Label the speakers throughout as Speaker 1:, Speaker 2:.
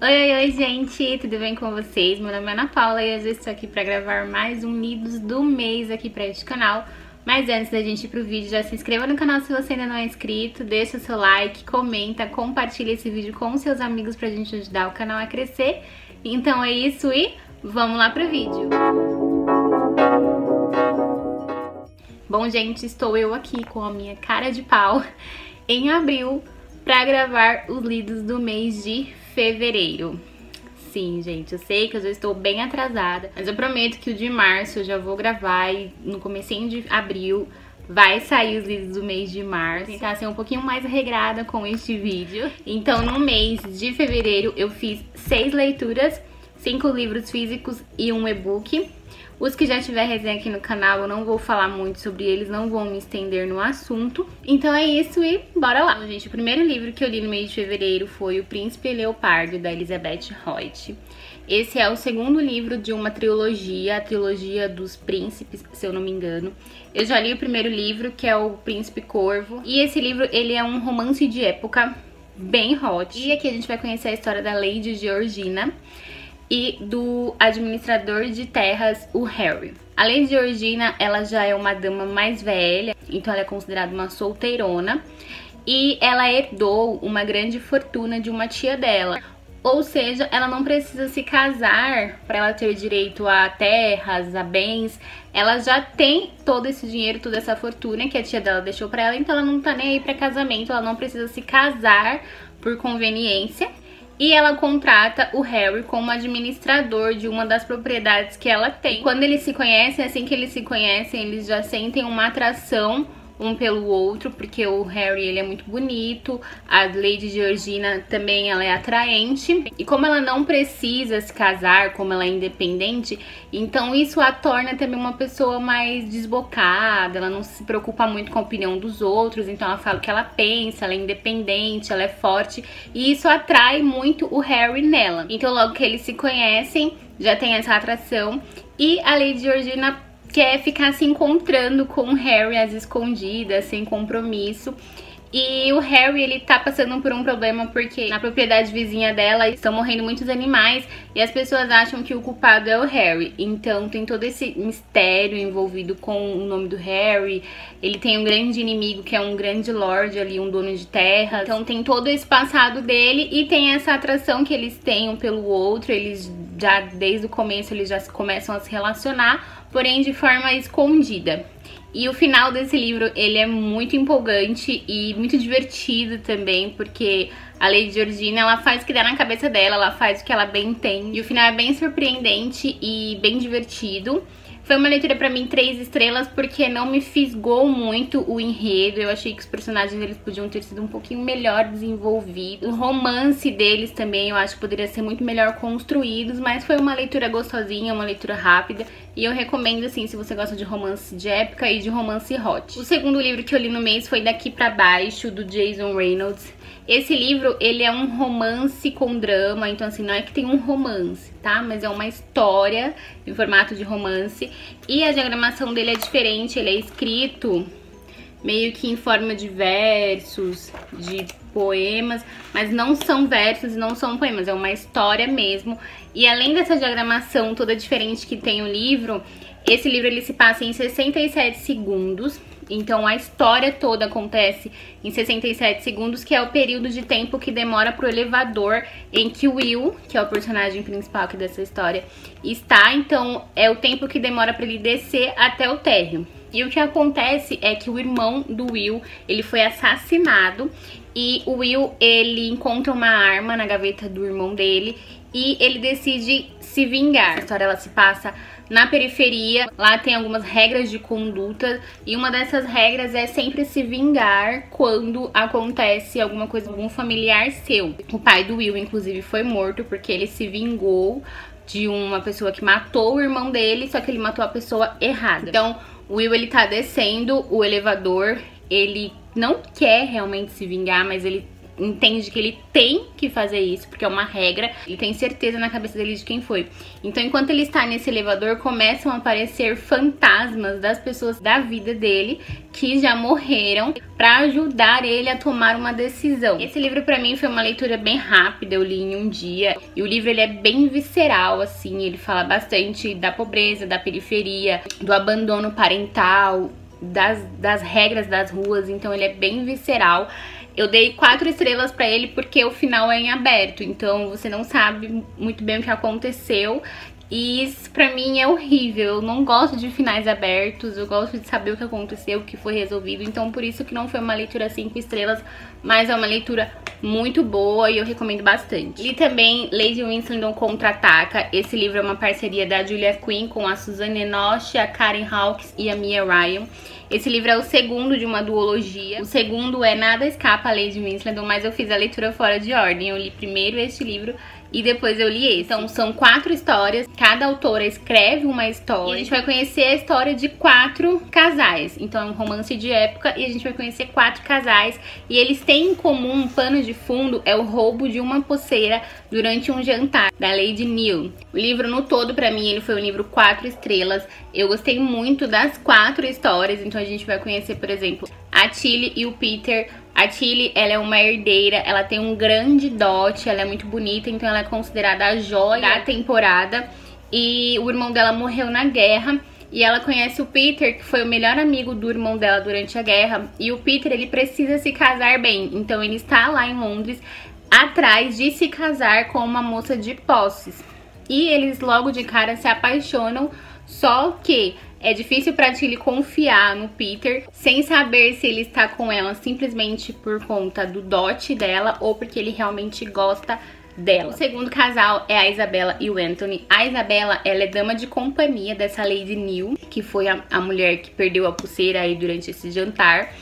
Speaker 1: Oi, gente, tudo bem com vocês? Meu nome é Ana Paula e hoje eu estou aqui para gravar mais um Lidos do Mês aqui para este canal. Mas antes da gente ir pro vídeo, já se inscreva no canal se você ainda não é inscrito, deixa o seu like, comenta, compartilha esse vídeo com seus amigos pra gente ajudar o canal a crescer. Então é isso e vamos lá pro vídeo! Bom, gente, estou eu aqui com a minha cara de pau em abril pra gravar os lidos do mês de fevereiro. Sim, gente, eu sei que eu já estou bem atrasada, mas eu prometo que o de março eu já vou gravar e no comecinho de abril vai sair os lidos do mês de março. Vou tentar ser um pouquinho mais regrada com este vídeo. Então, no mês de fevereiro eu fiz 6 leituras, 5 livros físicos e um e-book. Os que já tiver resenha aqui no canal, eu não vou falar muito sobre eles, não vou me estender no assunto. Então é isso e bora lá! Então, gente, o primeiro livro que eu li no mês de fevereiro foi O Príncipe Leopardo, da Elizabeth Hoyt. Esse é o segundo livro de uma trilogia, a trilogia dos príncipes, se eu não me engano. Eu já li o primeiro livro, que é O Príncipe Corvo, e esse livro, ele é um romance de época bem hot. E aqui a gente vai conhecer a história da Lady Georgina e do administrador de terras, o Harry. A Lady Georgina, ela já é uma dama mais velha, então ela é considerada uma solteirona, e ela herdou uma grande fortuna de uma tia dela. Ou seja, ela não precisa se casar para ela ter direito a terras, a bens. Ela já tem todo esse dinheiro, toda essa fortuna que a tia dela deixou para ela, então ela não tá nem aí para casamento, ela não precisa se casar por conveniência. E ela contrata o Harry como administrador de uma das propriedades que ela tem. Quando eles se conhecem, assim que eles se conhecem, eles já sentem uma atração um pelo outro, porque o Harry, ele é muito bonito, a Lady Georgina também, ela é atraente. E como ela não precisa se casar, como ela é independente, então isso a torna também uma pessoa mais desbocada, ela não se preocupa muito com a opinião dos outros, então ela fala o que ela pensa, ela é independente, ela é forte, e isso atrai muito o Harry nela. Então logo que eles se conhecem, já tem essa atração, e a Lady Georgina quer ficar se encontrando com o Harry às escondidas, sem compromisso. E o Harry, ele tá passando por um problema porque na propriedade vizinha dela estão morrendo muitos animais e as pessoas acham que o culpado é o Harry. Então tem todo esse mistério envolvido com o nome do Harry. Ele tem um grande inimigo que é um grande lord ali, um dono de terra. Então tem todo esse passado dele e tem essa atração que eles têm um pelo outro. Eles já, desde o começo, eles já começam a se relacionar, porém de forma escondida. E o final desse livro, ele é muito empolgante e muito divertido também, porque a Lady Georgina, ela faz o que dá na cabeça dela, ela faz o que ela bem tem. E o final é bem surpreendente e bem divertido. Foi uma leitura pra mim 3 estrelas, porque não me fisgou muito o enredo. Eu achei que os personagens eles podiam ter sido um pouquinho melhor desenvolvidos. O romance deles também eu acho que poderia ser muito melhor construídos, mas foi uma leitura gostosinha, uma leitura rápida. E eu recomendo, assim, se você gosta de romance de época e de romance hot. O segundo livro que eu li no mês foi Daqui Pra Baixo, do Jason Reynolds. Esse livro, ele é um romance com drama, então assim, não é que tem um romance, tá? Mas é uma história em formato de romance. E a diagramação dele é diferente, ele é escrito meio que em forma de versos, de poemas, mas não são versos e não são poemas, é uma história mesmo. E além dessa diagramação toda diferente que tem o livro, esse livro ele se passa em 67 segundos. Então a história toda acontece em 67 segundos, que é o período de tempo que demora pro elevador em que o Will, que é o personagem principal aqui dessa história, está. Então é o tempo que demora pra ele descer até o térreo. E o que acontece é que o irmão do Will, ele foi assassinado e o Will, ele encontra uma arma na gaveta do irmão dele e ele decide se vingar. A história ela se passa na periferia, lá tem algumas regras de conduta e uma dessas regras é sempre se vingar quando acontece alguma coisa, algum familiar seu. O pai do Will, inclusive, foi morto porque ele se vingou de uma pessoa que matou o irmão dele, só que ele matou a pessoa errada. Então, o Will, ele tá descendo o elevador, ele não quer realmente se vingar, mas ele entende que ele tem que fazer isso, porque é uma regra, ele tem certeza na cabeça dele de quem foi. Então, enquanto ele está nesse elevador, começam a aparecer fantasmas das pessoas da vida dele que já morreram, pra ajudar ele a tomar uma decisão. Esse livro pra mim foi uma leitura bem rápida, eu li em um dia, e o livro ele é bem visceral, assim, ele fala bastante da pobreza, da periferia, do abandono parental, das regras das ruas, então ele é bem visceral. Eu dei 4 estrelas pra ele porque o final é em aberto, então você não sabe muito bem o que aconteceu. E isso pra mim é horrível, eu não gosto de finais abertos, eu gosto de saber o que aconteceu, o que foi resolvido. Então por isso que não foi uma leitura 5 estrelas, mas é uma leitura muito boa e eu recomendo bastante. Li também Lady Whistledown Contra-Ataca. Esse livro é uma parceria da Julia Quinn com a Suzanne Enoch, a Karen Hawkes e a Mia Ryan. Esse livro é o segundo de uma duologia. O segundo é Nada Escapa a Lady Whistledown, mas eu fiz a leitura fora de ordem. Eu li primeiro este livro e depois eu li esse. Então são 4 histórias, cada autora escreve uma história. E a gente vai conhecer a história de 4 casais. Então é um romance de época e a gente vai conhecer 4 casais. E eles têm em comum, um pano de fundo, é o roubo de uma poceira durante um jantar, da Lady Neal. O livro no todo, pra mim, ele foi um livro 4 estrelas. Eu gostei muito das 4 histórias, então a gente vai conhecer, por exemplo, a Tilly e o Peter. A Tilly, ela é uma herdeira, ela tem um grande dote, ela é muito bonita, então ela é considerada a joia da temporada. E o irmão dela morreu na guerra e ela conhece o Peter, que foi o melhor amigo do irmão dela durante a guerra. E o Peter, ele precisa se casar bem, então ele está lá em Londres atrás de se casar com uma moça de posses. E eles logo de cara se apaixonam, só que é difícil pra Tilly confiar no Peter sem saber se ele está com ela simplesmente por conta do dote dela ou porque ele realmente gosta dela. O segundo casal é a Isabella e o Anthony. A Isabella, ela é dama de companhia dessa Lady Neal, que foi a mulher que perdeu a pulseira aí durante esse jantar.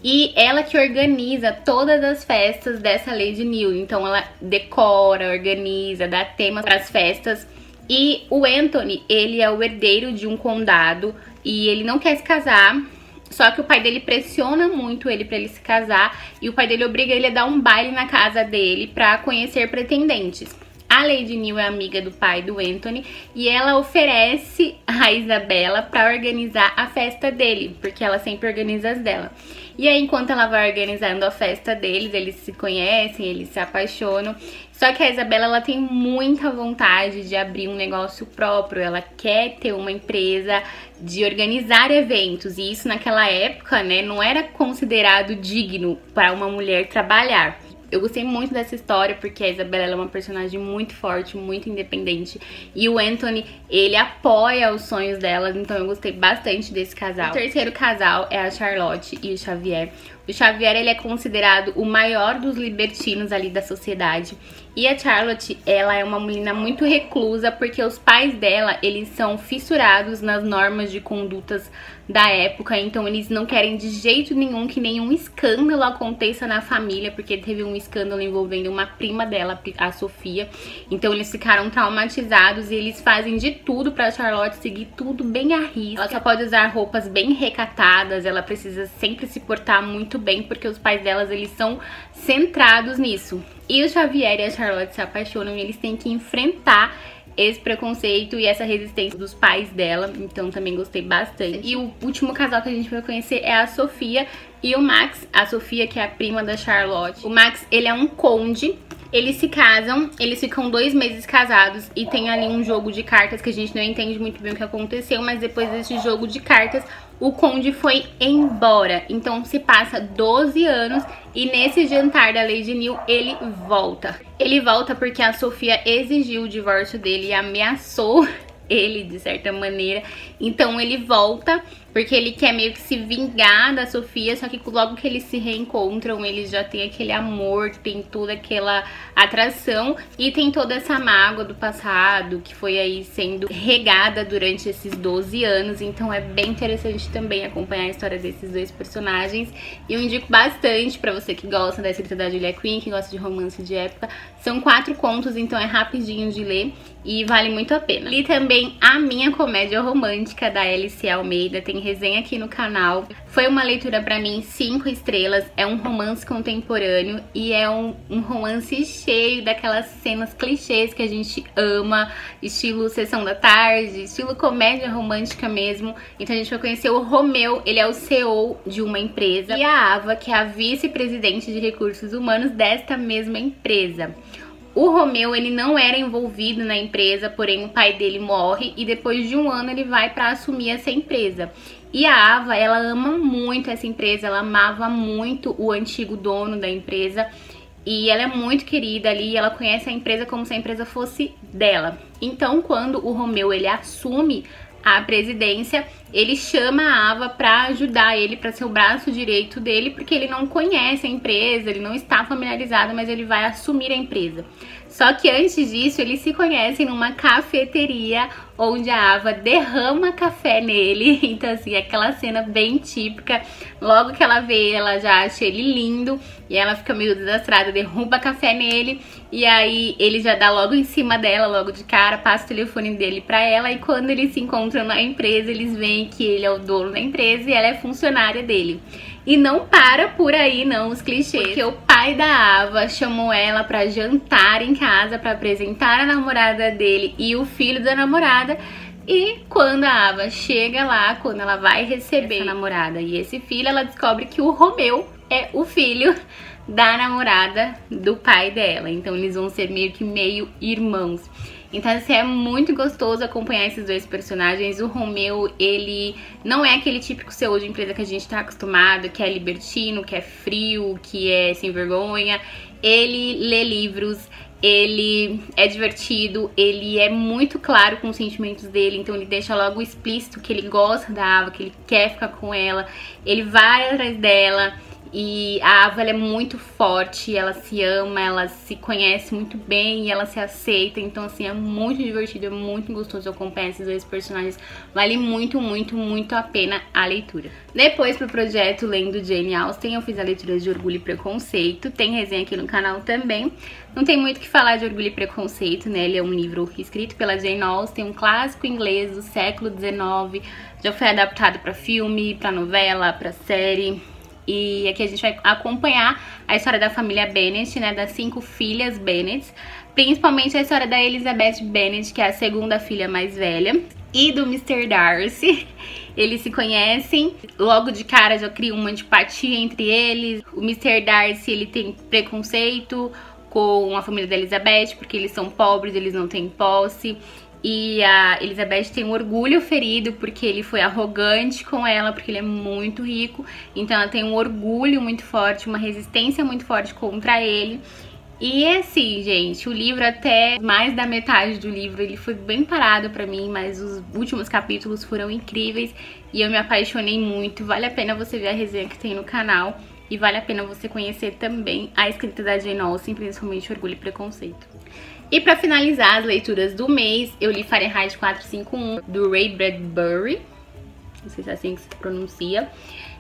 Speaker 1: E ela que organiza todas as festas dessa Lady Neal. Então ela decora, organiza, dá tema para as festas. E o Anthony, ele é o herdeiro de um condado e ele não quer se casar, só que o pai dele pressiona muito ele pra ele se casar e o pai dele obriga ele a dar um baile na casa dele pra conhecer pretendentes. A Lady Neal é amiga do pai do Anthony e ela oferece a Isabella pra organizar a festa dele, porque ela sempre organiza as dela. E aí, enquanto ela vai organizando a festa deles, eles se conhecem, eles se apaixonam. Só que a Isabella, ela tem muita vontade de abrir um negócio próprio. Ela quer ter uma empresa de organizar eventos. E isso naquela época, né, não era considerado digno para uma mulher trabalhar. Eu gostei muito dessa história porque a Isabella ela é uma personagem muito forte, muito independente. E o Anthony, ele apoia os sonhos dela, então eu gostei bastante desse casal. O terceiro casal é a Charlotte e o Xavier. O Xavier, ele é considerado o maior dos libertinos ali da sociedade. E a Charlotte, ela é uma menina muito reclusa porque os pais dela, eles são fissurados nas normas de condutas da época. Então eles não querem de jeito nenhum que nenhum escândalo aconteça na família, porque teve um escândalo envolvendo uma prima dela, a Sofia. Então eles ficaram traumatizados e eles fazem de tudo pra Charlotte seguir tudo bem à risca. Ela só pode usar roupas bem recatadas, ela precisa sempre se portar muito bem, porque os pais delas, eles são centrados nisso. E o Xavier e a Charlotte se apaixonam e eles têm que enfrentar esse preconceito e essa resistência dos pais dela, então também gostei bastante. E o último casal que a gente vai conhecer é a Sofia e o Max. A Sofia, que é a prima da Charlotte. O Max, ele é um conde. Eles se casam, eles ficam 2 meses casados e tem ali um jogo de cartas que a gente não entende muito bem o que aconteceu, mas depois desse jogo de cartas, o conde foi embora. Então se passa 12 anos e nesse jantar da Lady Neal ele volta. Ele volta porque a Sofia exigiu o divórcio dele e ameaçou ele de certa maneira. Então ele volta porque ele quer meio que se vingar da Sofia, só que logo que eles se reencontram, eles já têm aquele amor, tem toda aquela atração e tem toda essa mágoa do passado que foi aí sendo regada durante esses 12 anos. Então é bem interessante também acompanhar a história desses dois personagens. E eu indico bastante pra você que gosta da escrita da Julia Quinn, que gosta de romance de época. São 4 contos, então é rapidinho de ler e vale muito a pena. Li também A Minha Comédia Romântica, da Alice Almeida. Tem resenha aqui no canal. Foi uma leitura pra mim 5 estrelas, é um romance contemporâneo e é um romance cheio daquelas cenas clichês que a gente ama, estilo Sessão da Tarde, estilo comédia romântica mesmo. Então a gente vai conhecer o Romeu, ele é o CEO de uma empresa, e a Ava, que é a vice-presidente de recursos humanos desta mesma empresa. O Romeu, ele não era envolvido na empresa, porém o pai dele morre e depois de um ano ele vai para assumir essa empresa. E a Ava, ela ama muito essa empresa, ela amava muito o antigo dono da empresa e ela é muito querida ali, ela conhece a empresa como se a empresa fosse dela. Então, quando o Romeu, ele assume a presidência, ele chama a Ava para ajudar ele, para ser o braço direito dele, porque ele não conhece a empresa, ele não está familiarizado, mas ele vai assumir a empresa. Só que antes disso, eles se conhecem numa cafeteria, onde a Ava derrama café nele. Então assim, aquela cena bem típica. Logo que ela vê ele, ela já acha ele lindo e ela fica meio desastrada, derruba café nele. E aí ele já dá logo em cima dela, logo de cara, passa o telefone dele pra ela. E quando eles se encontram na empresa, eles veem que ele é o dono da empresa e ela é funcionária dele. E não para por aí não, os clichês, porque o pai da Ava chamou ela pra jantar em casa, pra apresentar a namorada dele e o filho da namorada. E quando a Ava chega lá, quando ela vai receber essa namorada e esse filho, ela descobre que o Romeu é o filho da namorada do pai dela. Então eles vão ser meio irmãos. Então assim, é muito gostoso acompanhar esses dois personagens. O Romeu, ele não é aquele típico CEO de empresa que a gente tá acostumado, que é libertino, que é frio, que é sem vergonha. Ele lê livros, ele é divertido, ele é muito claro com os sentimentos dele, então ele deixa logo explícito que ele gosta da Ava, que ele quer ficar com ela, ele vai atrás dela. E a Ava, ela é muito forte, ela se ama, ela se conhece muito bem e ela se aceita. Então assim, é muito divertido, é muito gostoso acompanhar esses dois personagens. Vale muito, muito, muito a pena a leitura. Depois, pro projeto Lendo Jane Austen, eu fiz a leitura de Orgulho e Preconceito. Tem resenha aqui no canal também. Não tem muito o que falar de Orgulho e Preconceito, né? Ele é um livro escrito pela Jane Austen, um clássico inglês do século XIX. Já foi adaptado pra filme, pra novela, pra série. E aqui a gente vai acompanhar a história da família Bennet, né, das 5 filhas Bennet, principalmente a história da Elizabeth Bennet, que é a segunda filha mais velha, e do Mr. Darcy. Eles se conhecem, logo de cara já cria uma antipatia entre eles. O Mr. Darcy, ele tem preconceito com a família da Elizabeth, porque eles são pobres, eles não têm posse. E a Elizabeth tem um orgulho ferido porque ele foi arrogante com ela, porque ele é muito rico. Então ela tem um orgulho muito forte, uma resistência muito forte contra ele. E assim, gente, o livro, até mais da metade do livro, ele foi bem parado pra mim, mas os últimos capítulos foram incríveis e eu me apaixonei muito. Vale a pena você ver a resenha que tem no canal e vale a pena você conhecer também a escrita da Jane Austen, principalmente Orgulho e Preconceito. E pra finalizar as leituras do mês, eu li Fahrenheit 451, do Ray Bradbury, não sei se é assim que se pronuncia.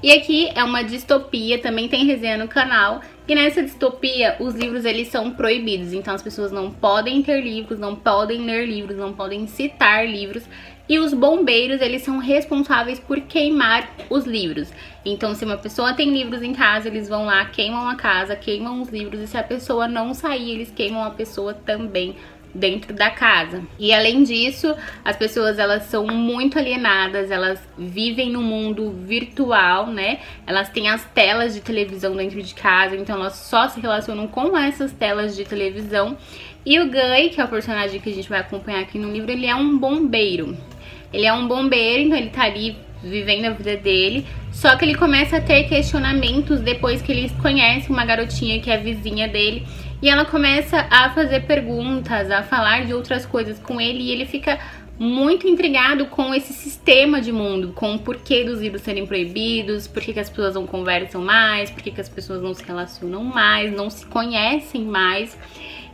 Speaker 1: E aqui é uma distopia, também tem resenha no canal. E nessa distopia, os livros, eles são proibidos. Então as pessoas não podem ter livros, não podem ler livros, não podem citar livros. E os bombeiros, eles são responsáveis por queimar os livros. Então se uma pessoa tem livros em casa, eles vão lá, queimam a casa, queimam os livros. E se a pessoa não sair, eles queimam a pessoa também dentro da casa. E além disso, as pessoas, elas são muito alienadas, elas vivem no mundo virtual, né? Elas têm as telas de televisão dentro de casa, então elas só se relacionam com essas telas de televisão. E o Guy, que é o personagem que a gente vai acompanhar aqui no livro, ele é um bombeiro. Ele é um bombeiro, então ele tá ali vivendo a vida dele, só que ele começa a ter questionamentos depois que ele conhece uma garotinha que é vizinha dele. E ela começa a fazer perguntas, a falar de outras coisas com ele, e ele fica muito intrigado com esse sistema de mundo, com o porquê dos livros serem proibidos, por que as pessoas não conversam mais, por que as pessoas não se relacionam mais, não se conhecem mais.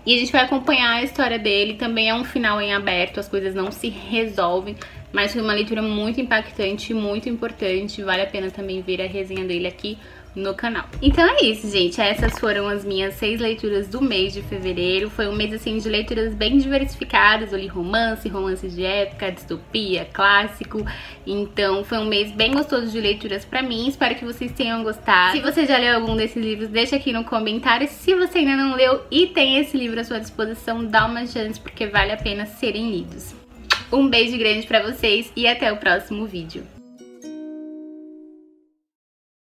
Speaker 1: E a gente vai acompanhar a história dele, também é um final em aberto, as coisas não se resolvem, mas foi uma leitura muito impactante, muito importante, vale a pena também ver a resenha dele aqui no canal. Então é isso, gente. Essas foram as minhas 6 leituras do mês de fevereiro. Foi um mês, assim, de leituras bem diversificadas. Eu li romance de época, distopia, clássico. Então foi um mês bem gostoso de leituras pra mim. Espero que vocês tenham gostado. Se você já leu algum desses livros, deixa aqui no comentário. Se você ainda não leu e tem esse livro à sua disposição, dá uma chance, porque vale a pena serem lidos. Um beijo grande pra vocês e até o próximo vídeo.